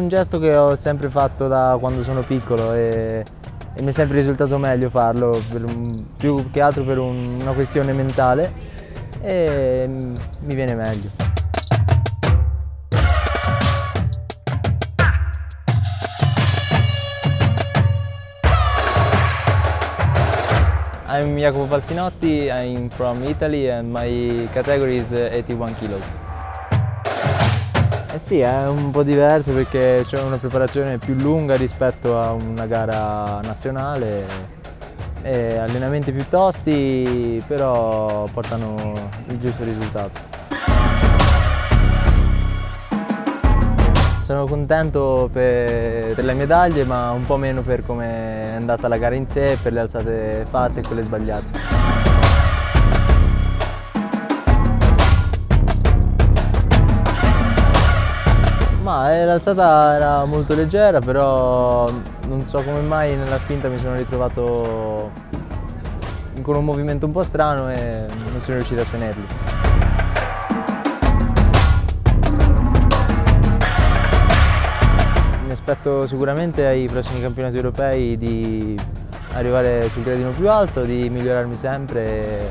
un gesto che ho sempre fatto da quando sono piccolo e mi è sempre risultato meglio farlo, più che altro per una questione mentale e mi viene meglio. I'm Jacopo Falzinotti, I'm from Italy and my category is 81 kilos. Eh sì, è un po' diverso perché c'è una preparazione più lunga rispetto a una gara nazionale e allenamenti più tosti, però portano il giusto risultato. Sono contento per le medaglie, ma un po' meno per come è andata la gara in sé, per le alzate fatte e quelle sbagliate. Ma l'alzata era molto leggera, però non so come mai nella spinta mi sono ritrovato con un movimento un po' strano e non sono riuscito a tenerli. Mi aspetto sicuramente ai prossimi campionati europei di arrivare sul gradino più alto, di migliorarmi sempre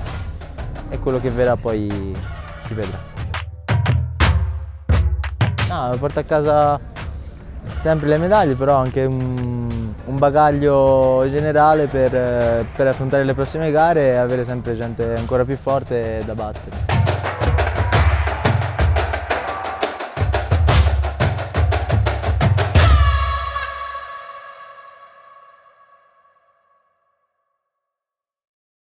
e quello che verrà poi si vedrà. Porto a casa sempre le medaglie, però anche un bagaglio generale per affrontare le prossime gare e avere sempre gente ancora più forte da battere.